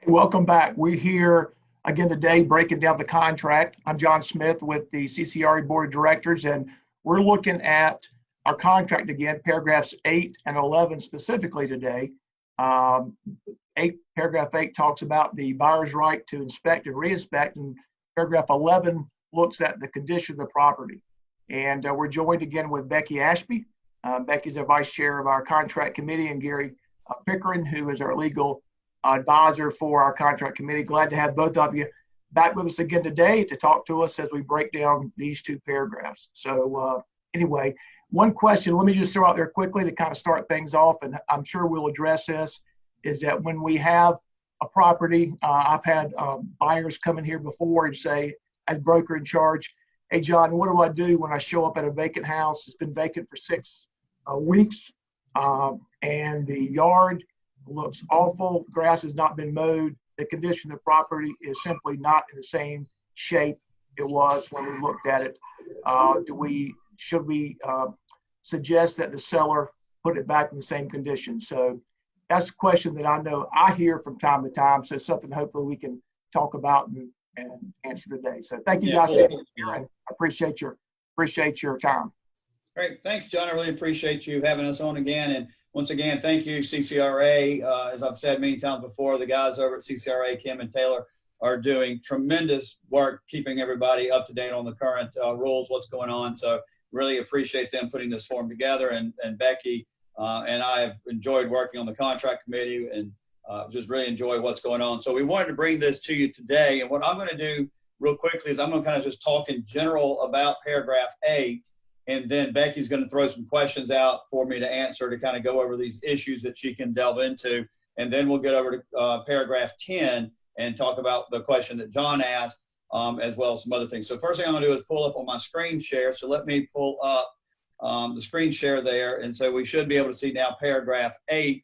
Welcome back. We're here again today breaking down the contract. I'm John Smith with the CCRA Board of Directors, and we're looking at our contract again, paragraphs 8 and 11 specifically today. Paragraph 8 talks about the buyer's right to inspect and re-inspect, and paragraph 11 looks at the condition of the property. And we're joined again with Becky Ashby. Becky's the vice chair of our contract committee, and Gary Pickering, who is our legal advisor for our contract committee. Glad to have both of you back with us again today to talk to us as we break down these two paragraphs. So anyway, one question, let me just throw out there quickly to kind of start things off, and I'm sure we'll address this, is that when we have a property, I've had buyers come in here before and say, as broker in charge, hey, John, what do I do when I show up at a vacant house? It's been vacant for 6 weeks, and the yard looks awful. The grass has not been mowed. The condition of the property is simply not in the same shape it was when we looked at it. Should we suggest that the seller put it back in the same condition? So that's a question that I know I hear from time to time. So it's something hopefully we can talk about and answer today. So thank you guys for being here, and I appreciate your time. Great. Thanks, John. I really appreciate you having us on again. And once again, thank you, CCRA. As I've said many times before, the guys over at CCRA, Kim and Taylor, are doing tremendous work keeping everybody up to date on the current rules, what's going on. So really appreciate them putting this form together. And Becky and I have enjoyed working on the contract committee and just really enjoy what's going on. So we wanted to bring this to you today. And what I'm going to do real quickly is I'm going to kind of just talk in general about paragraph 8. And then Becky's going to throw some questions out for me to answer to kind of go over these issues that she can delve into. And then we'll get over to paragraph 10 and talk about the question that John asked, as well as some other things. So first thing I'm going to do is pull up on my screen share. So let me pull up the screen share there. And so we should be able to see now paragraph 8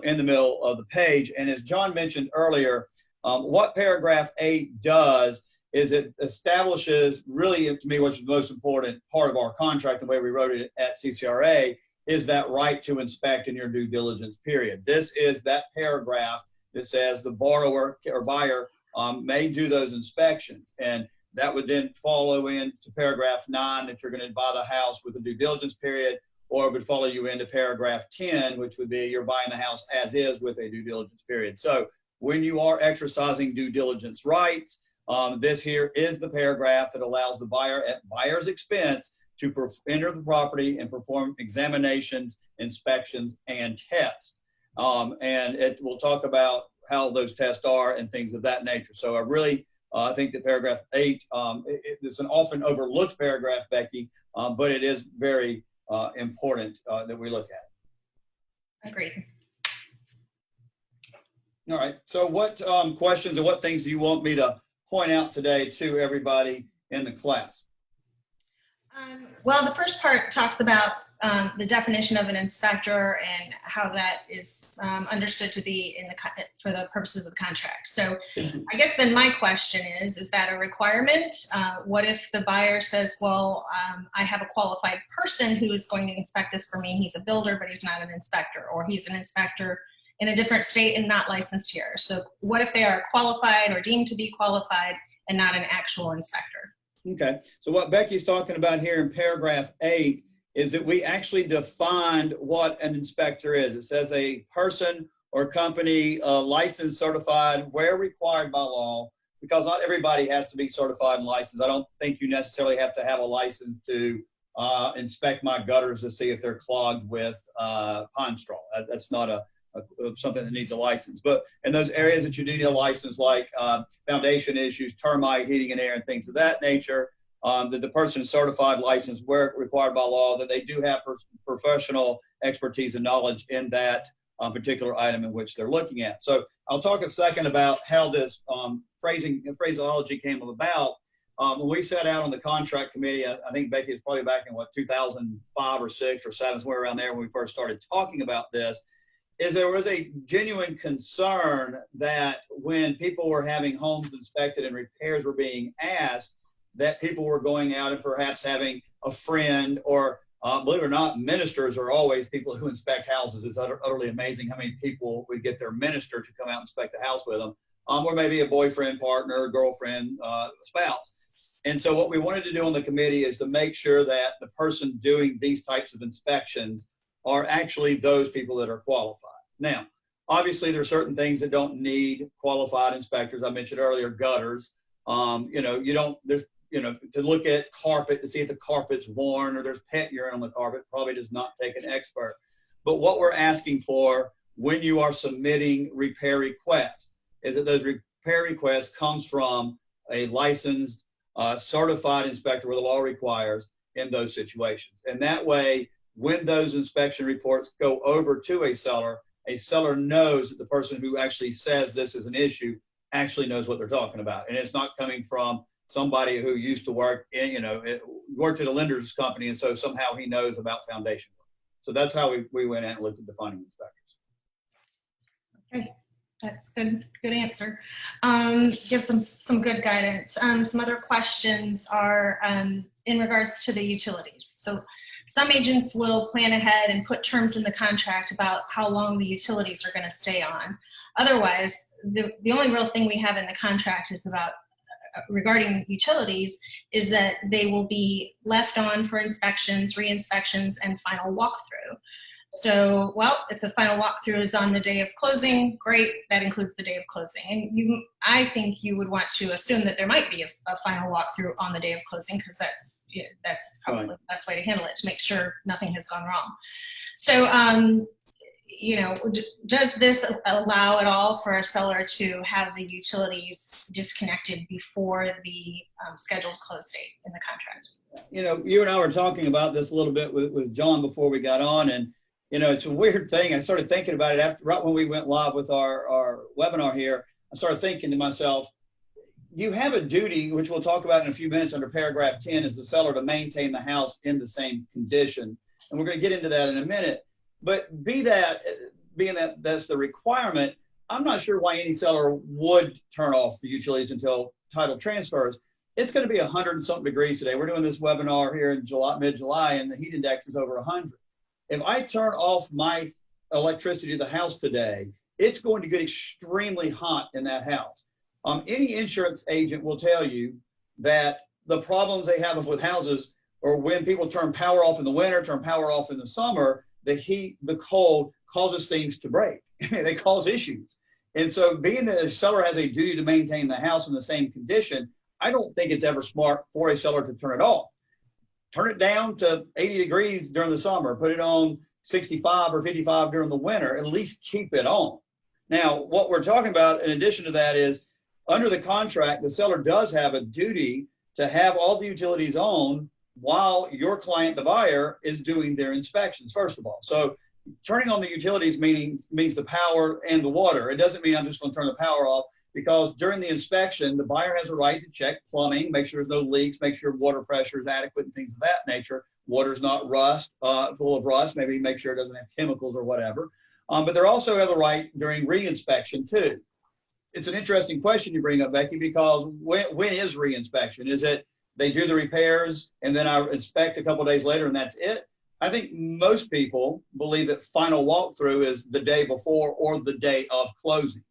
in the middle of the page. And as John mentioned earlier, what paragraph 8 does is it establishes, really to me, what's the most important part of our contract, the way we wrote it at CCRA, is that right to inspect in your due diligence period. This is that paragraph that says the borrower or buyer may do those inspections. And that would then follow into paragraph 9 that you're going to buy the house with a due diligence period, or it would follow you into paragraph 10, which would be you're buying the house as is with a due diligence period. So when you are exercising due diligence rights, this here is the paragraph that allows the buyer at buyer's expense to enter the property and perform examinations, inspections, and tests. And it will talk about how those tests are and things of that nature. So I think that paragraph 8, it's an often overlooked paragraph, Becky, but it is very important that we look at. Agreed. All right. So what questions and what things do you want me to point out today to everybody in the class? Well, the first part talks about the definition of an inspector and how that is understood to be for the purposes of the contract. So I guess then my question is that a requirement? What if the buyer says, well, I have a qualified person who is going to inspect this for me. He's a builder, but he's not an inspector, or he's an inspector in a different state and not licensed here. So what if they are qualified or deemed to be qualified and not an actual inspector? Okay, so what Becky's talking about here in paragraph 8 is that we actually defined what an inspector is. It says a person or company licensed, certified, where required by law, because not everybody has to be certified and licensed. I don't think you necessarily have to have a license to inspect my gutters to see if they're clogged with pine straw. That's not something that needs a license. But in those areas that you do need a license, like foundation issues, termite, heating and air, and things of that nature, that the person is certified, licensed, where required by law, that they do have professional expertise and knowledge in that particular item in which they're looking at. So I'll talk a second about how this phraseology came about. When we sat out on the contract committee, I think Becky is probably back in 2005 or 6 or 7, somewhere around there when we first started talking about this, is there was a genuine concern that when people were having homes inspected and repairs were being asked, that people were going out and perhaps having a friend or Believe it or not, ministers are always people who inspect houses. It's utterly amazing how many people would get their minister to come out and inspect a house with them, or maybe a boyfriend, partner, girlfriend, spouse. And so what we wanted to do on the committee is to make sure that the person doing these types of inspections are actually those people that are qualified. Now, obviously, there are certain things that don't need qualified inspectors. I mentioned earlier, gutters. To look at carpet to see if the carpet's worn or there's pet urine on the carpet probably does not take an expert. But what we're asking for when you are submitting repair requests is that those repair requests comes from a licensed, certified inspector where the law requires in those situations. And that way, when those inspection reports go over to a seller knows that the person who actually says this is an issue actually knows what they're talking about. And it's not coming from somebody who used to work in, worked at a lender's company, and so somehow he knows about foundation work. So that's how we went in and looked at defining inspectors. Okay, that's good answer. Give some good guidance. Some other questions are in regards to the utilities. So some agents will plan ahead and put terms in the contract about how long the utilities are going to stay on. Otherwise, the only real thing we have in the contract is about regarding utilities is that they will be left on for inspections, re-inspections, and final walkthrough. So, well, if the final walkthrough is on the day of closing, great, that includes the day of closing. And I think you would want to assume that there might be a final walkthrough on the day of closing, because that's probably the best way to handle it, to make sure nothing has gone wrong. So, does this allow at all for a seller to have the utilities disconnected before the scheduled close date in the contract? You and I were talking about this a little bit with John before we got on, and it's a weird thing. I started thinking about it right when we went live with our webinar here. I started thinking to myself, you have a duty, which we'll talk about in a few minutes under paragraph 10, as the seller to maintain the house in the same condition. And we're going to get into that in a minute. But being that that's the requirement, I'm not sure why any seller would turn off the utilities until title transfers. It's going to be 100 and something degrees today. We're doing this webinar here in mid-July, and the heat index is over 100. If I turn off my electricity to the house today, it's going to get extremely hot in that house. Any insurance agent will tell you that the problems they have with houses, or when people turn power off in the winter, turn power off in the summer, the heat, the cold causes things to break. They cause issues. And so being that a seller has a duty to maintain the house in the same condition, I don't think it's ever smart for a seller to turn it off. Turn it down to 80 degrees during the summer, put it on 65 or 55 during the winter, at least keep it on. Now, what we're talking about in addition to that is under the contract, the seller does have a duty to have all the utilities on while your client, the buyer, is doing their inspections, first of all. So turning on the utilities means the power and the water. It doesn't mean I'm just going to turn the power off, because during the inspection, the buyer has a right to check plumbing, make sure there's no leaks, make sure water pressure is adequate and things of that nature. Water's not full of rust, maybe make sure it doesn't have chemicals or whatever. But they also have the right during re-inspection too. It's an interesting question you bring up, Becky, because when is re-inspection? Is it they do the repairs and then I inspect a couple of days later and that's it? I think most people believe that final walkthrough is the day before or the day of closing.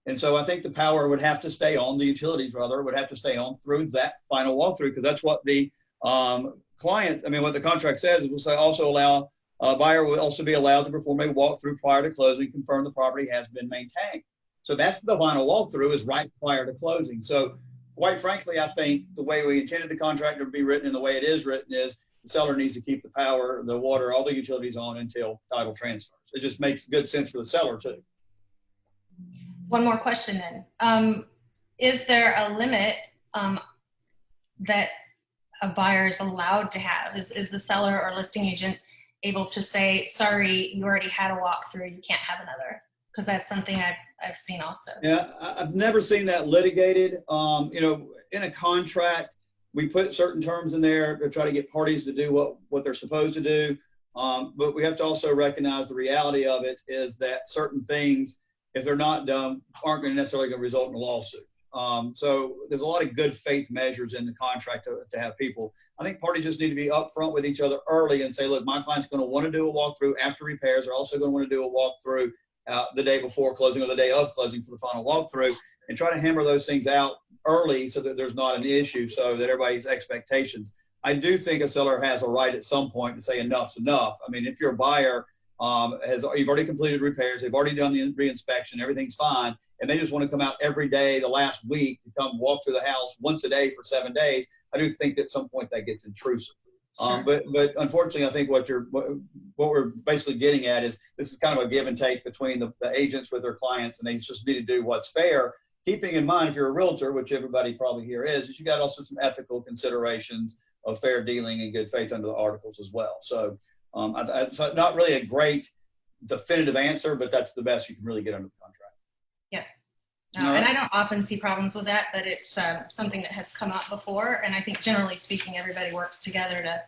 And so I think the power would have to stay on, the utilities rather, would have to stay on through that final walkthrough, because that's what the what the contract says. It will also allow, buyer will also be allowed to perform a walkthrough prior to closing, confirm the property has been maintained. So that's the final walkthrough, is right prior to closing. So quite frankly, I think the way we intended the contract to be written and the way it is written is the seller needs to keep the power, the water, all the utilities on until title transfers. It just makes good sense for the seller too. One more question then. Is there a limit that a buyer is allowed to have? Is the seller or listing agent able to say, sorry, you already had a walkthrough, you can't have another? Because that's something I've seen also. Yeah, I've never seen that litigated. In a contract, we put certain terms in there to try to get parties to do what they're supposed to do. But we have to also recognize the reality of it is that certain things, if they're not done, aren't going to necessarily result in a lawsuit. So there's a lot of good faith measures in the contract to have people. I think parties just need to be upfront with each other early and say, look, my client's going to want to do a walkthrough after repairs. They're also going to want to do a walkthrough the day before closing or the day of closing for the final walkthrough, and try to hammer those things out early so that there's not an issue, so that everybody's expectations. I do think a seller has a right at some point to say enough's enough. I mean, if your buyer you've already completed repairs, they've already done the re-inspection, everything's fine, and they just want to come out every day the last week to come walk through the house once a day for 7 days, I do think that at some point that gets intrusive. Sure. But unfortunately, I think what we're basically getting at is this is kind of a give and take between the agents with their clients, and they just need to do what's fair. Keeping in mind, if you're a realtor, which everybody probably here is you got also some ethical considerations of fair dealing and good faith under the articles as well. So it's not really a great definitive answer, but that's the best you can really get under the contract. Yeah. And I don't often see problems with that, but it's something that has come up before. And I think generally speaking, everybody works together to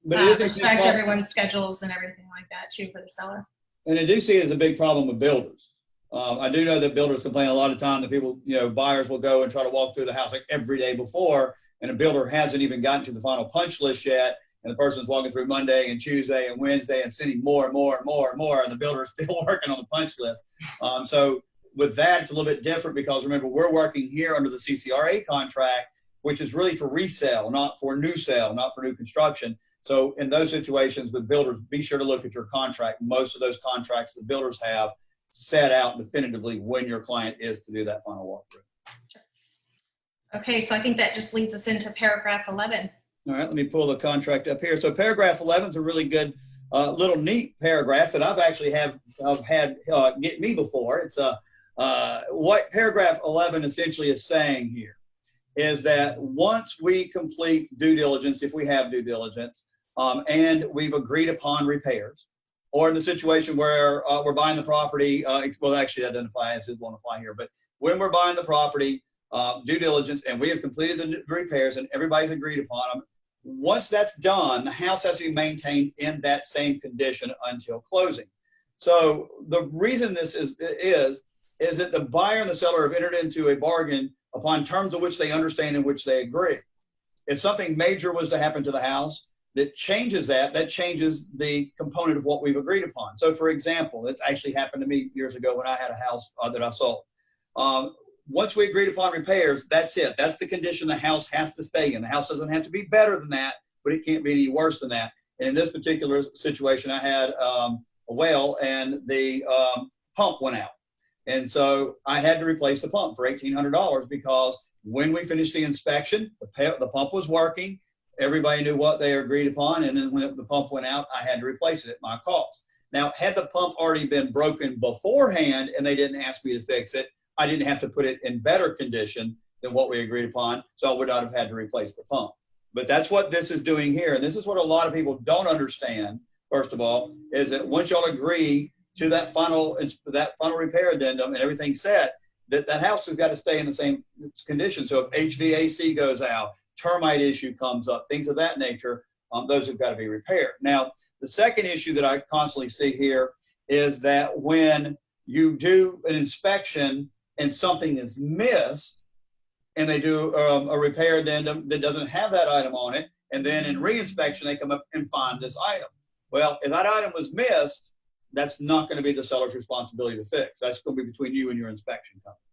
respect everyone's schedules and everything like that too for the seller. And I do see it as a big problem with builders. I do know that builders complain a lot of time that people, buyers will go and try to walk through the house like every day before, and a builder hasn't even gotten to the final punch list yet. And the person's walking through Monday and Tuesday and Wednesday and sending more and more and more and more, and the builder is still working on the punch list. So with that, it's a little bit different because remember, we're working here under the CCRA contract, which is really for resale, not for new sale, not for new construction. So in those situations with builders, be sure to look at your contract. Most of those contracts the builders have set out definitively when your client is to do that final walkthrough. Sure. Okay, so I think that just leads us into paragraph 11. All right, let me pull the contract up here. So paragraph 11 is a really good little neat paragraph that I've actually had get me before. It's what paragraph 11 essentially is saying here is that once we complete due diligence, if we have due diligence, and we've agreed upon repairs, or in the situation where we're buying the property, well, actually that doesn't apply, it won't apply here, but when we're buying the property, due diligence, and we have completed the repairs and everybody's agreed upon them, once that's done, the house has to be maintained in that same condition until closing. So the reason this is that the buyer and the seller have entered into a bargain upon terms of which they understand and which they agree. If something major was to happen to the house that changes that changes the component of what we've agreed upon. So for example, it's actually happened to me years ago when I had a house that I sold. Once we agreed upon repairs, that's it. That's the condition the house has to stay in. The house doesn't have to be better than that, but it can't be any worse than that. And in this particular situation, I had a well and the pump went out. And so I had to replace the pump for $1,800 because when we finished the inspection, the pump was working. Everybody knew what they agreed upon. And then when the pump went out, I had to replace it at my cost. Now, had the pump already been broken beforehand and they didn't ask me to fix it, I didn't have to put it in better condition than what we agreed upon, so I would not have had to replace the pump. But that's what this is doing here, and this is what a lot of people don't understand, first of all, is that once y'all agree to that final repair addendum and everything's set, that house has got to stay in the same condition. So if HVAC goes out, termite issue comes up, things of that nature, those have got to be repaired. Now, the second issue that I constantly see here is that when you do an inspection and something is missed, and they do a repair addendum that doesn't have that item on it, and then in re-inspection, they come up and find this item. Well, if that item was missed, that's not going to be the seller's responsibility to fix. That's going to be between you and your inspection company.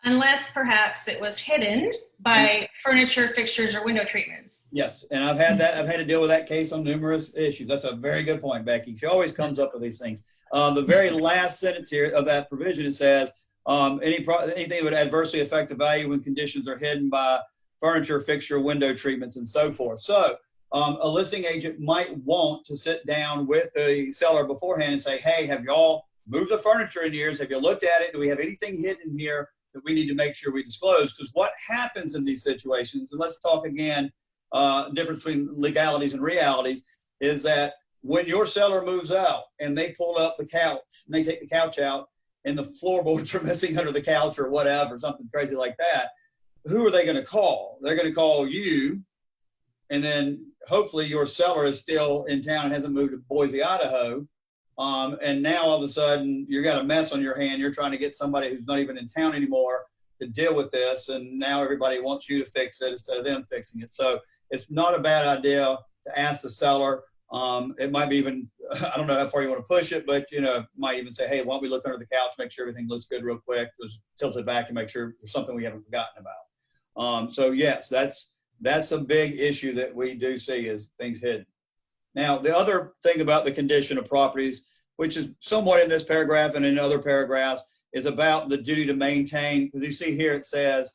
Unless perhaps it was hidden by furniture, fixtures, or window treatments. Yes, and I've had to deal with that case on numerous issues. That's a very good point, Becky. She always comes up with these things. The very last sentence here of that provision, it says, anything that would adversely affect the value when conditions are hidden by furniture, fixture, window treatments, and so forth. So a listing agent might want to sit down with the seller beforehand and say, hey, have y'all moved the furniture in here? Have you looked at it? Do we have anything hidden here that we need to make sure we disclose? Because what happens in these situations, and let's talk again, difference between legalities and realities, is that when your seller moves out and they pull up the couch and they take the couch out and the floorboards are missing under the couch or whatever, something crazy like that, who are they going to call? They're going to call you, and then hopefully your seller is still in town and hasn't moved to Boise, Idaho. And now all of a sudden you got a mess on your hand. You're trying to get somebody who's not even in town anymore to deal with this, and now everybody wants you to fix it instead of them fixing it. So it's not a bad idea to ask the seller. It might be even, I don't know how far you want to push it, but might even say, hey, why don't we look under the couch, make sure everything looks good real quick, just tilt it back and make sure there's something we haven't forgotten about. So yes, that's a big issue that we do see, is things hidden. Now, the other thing about the condition of properties, which is somewhat in this paragraph and in other paragraphs, is about the duty to maintain. Because you see here it says,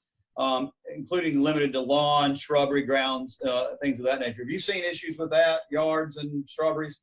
including limited to lawn, shrubbery, grounds, things of that nature. Have you seen issues with that, yards and shrubberies?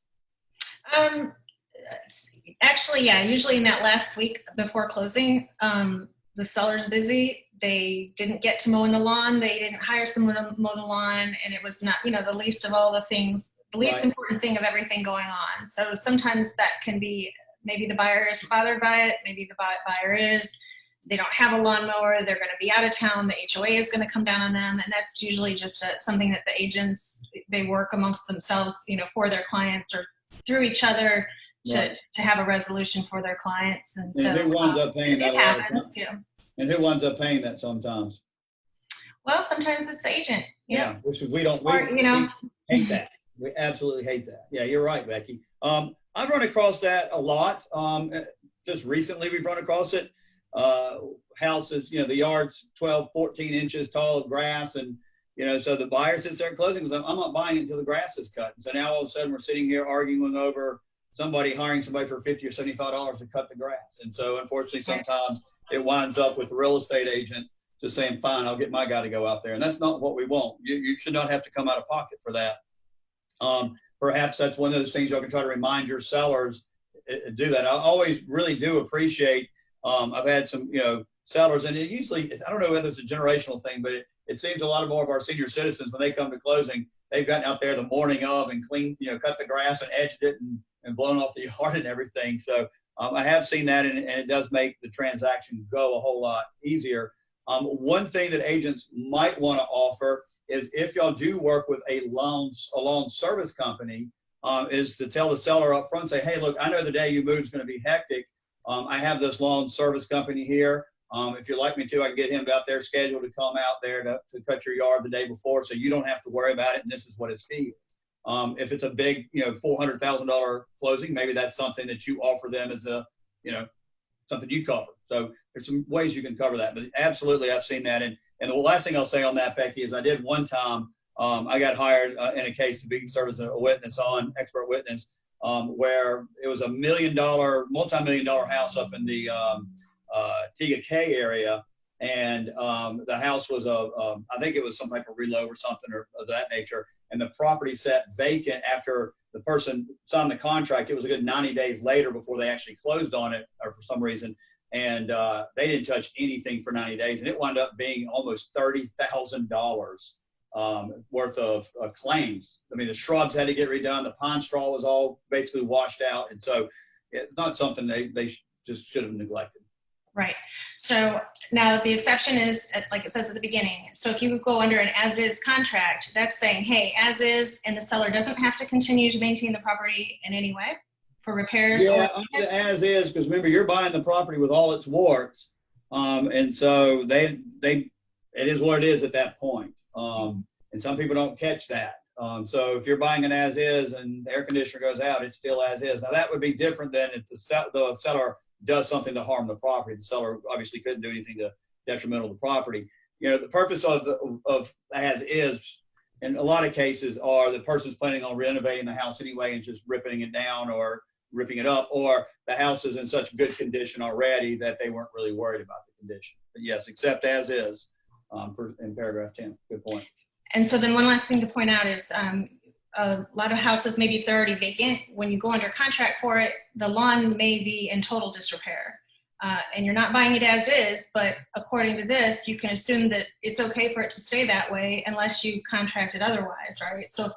Actually, yeah, usually in that last week before closing, the seller's busy. They didn't get to mowing the lawn. They didn't hire someone to mow the lawn. And it was not, the least of all the things, the least Right. important thing of everything going on. So sometimes that can be, maybe the buyer isn't bothered by it. Maybe the buyer is. They don't have a lawnmower. They're going to be out of town. The HOA is going to come down on them. And that's usually just something that the agents, they work amongst themselves, for their clients or through each other to have a resolution for their clients. And so who winds up paying that? It happens, And who winds up paying that sometimes? Well, sometimes it's the agent. Yeah, which we don't, we hate that. We absolutely hate that. Yeah, you're right, Becky. I've run across that a lot. Just recently we've run across it. Houses, the yard's 12, 14 inches tall of grass, and so the buyer sits there at closing, because I'm not buying it until the grass is cut. And so now all of a sudden we're sitting here arguing over hiring somebody for $50 or $75 to cut the grass. And so unfortunately sometimes it winds up with the real estate agent just saying, fine, I'll get my guy to go out there. And that's not what we want. You should not have to come out of pocket for that. Perhaps that's one of those things y'all can try to remind your sellers do that. I always really do appreciate, I've had some, sellers, and it usually, I don't know whether it's a generational thing, but it seems a lot more of our senior citizens, when they come to closing, they've gotten out there the morning of and cleaned, cut the grass and edged it and blown off the yard and everything. So I have seen that, and it does make the transaction go a whole lot easier. One thing that agents might want to offer is, if y'all do work with a lawn service company, is to tell the seller up front, say, hey, look, I know the day you move is going to be hectic. I have this lawn service company here. If you'd like me to, I can get him out there scheduled to come out there to cut your yard the day before, so you don't have to worry about it, and this is what his fee is. If it's a big, $400,000 closing, maybe that's something that you offer them as a, something you cover. So there's some ways you can cover that, but absolutely I've seen that. And the last thing I'll say on that, Becky, is I did one time, I got hired in a case to be served as a witness expert witness, where it was $1 million, multi-million-dollar house up in the Tega Cay area. And the house was I think it was some type of reload or something of that nature. And the property sat vacant after the person signed the contract. It was a good 90 days later before they actually closed on it, or for some reason. And they didn't touch anything for 90 days. And it wound up being almost $30,000 worth of claims. I mean, the shrubs had to get redone. The pine straw was all basically washed out. And so it's not something they just should have neglected. Right. So now the exception is, like it says at the beginning. So if you go under an as-is contract, that's saying, hey, as is, and the seller doesn't have to continue to maintain the property in any way for repairs. Yeah, as is, because remember, you're buying the property with all its warts, and so it is what it is at that point. And some people don't catch that. So if you're buying an as is and the air conditioner goes out, it's still as is. Now that would be different than if the seller does something to harm the property. The seller obviously couldn't do anything detrimental to the property. The purpose of as is, in a lot of cases, are the person's planning on renovating the house anyway and just ripping it down or ripping it up, or the house is in such good condition already that they weren't really worried about the condition. But yes, except as is, in paragraph 10. Good point. And so then one last thing to point out is a lot of houses, maybe if they're already vacant, when you go under contract for it, the lawn may be in total disrepair. And you're not buying it as is, but according to this, you can assume that it's okay for it to stay that way unless you contracted otherwise, right? So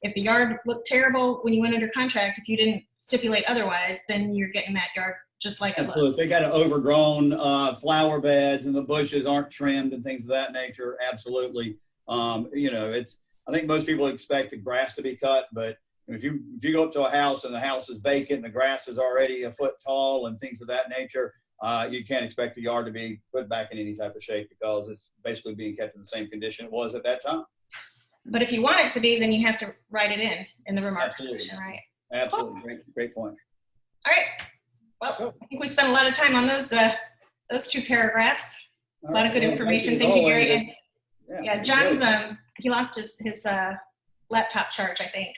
if the yard looked terrible when you went under contract, if you didn't stipulate otherwise, then you're getting that yard just like it looks. If they got an overgrown flower beds and the bushes aren't trimmed and things of that nature, absolutely. I think most people expect the grass to be cut, but if you go up to a house and the house is vacant and the grass is already a foot tall and things of that nature, you can't expect the yard to be put back in any type of shape because it's basically being kept in the same condition it was at that time. But if you want it to be, then you have to write it in the remarks Absolutely. section, right? Absolutely. Great point. All right. Well, I think we spent a lot of time on those 2 paragraphs. A lot of good information. Thank you, Gary. And yeah, John's he lost his laptop charge, I think.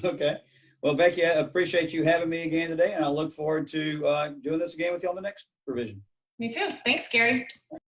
Okay. Well, Becky, I appreciate you having me again today, and I look forward to doing this again with you on the next revision. Me too. Thanks, Gary.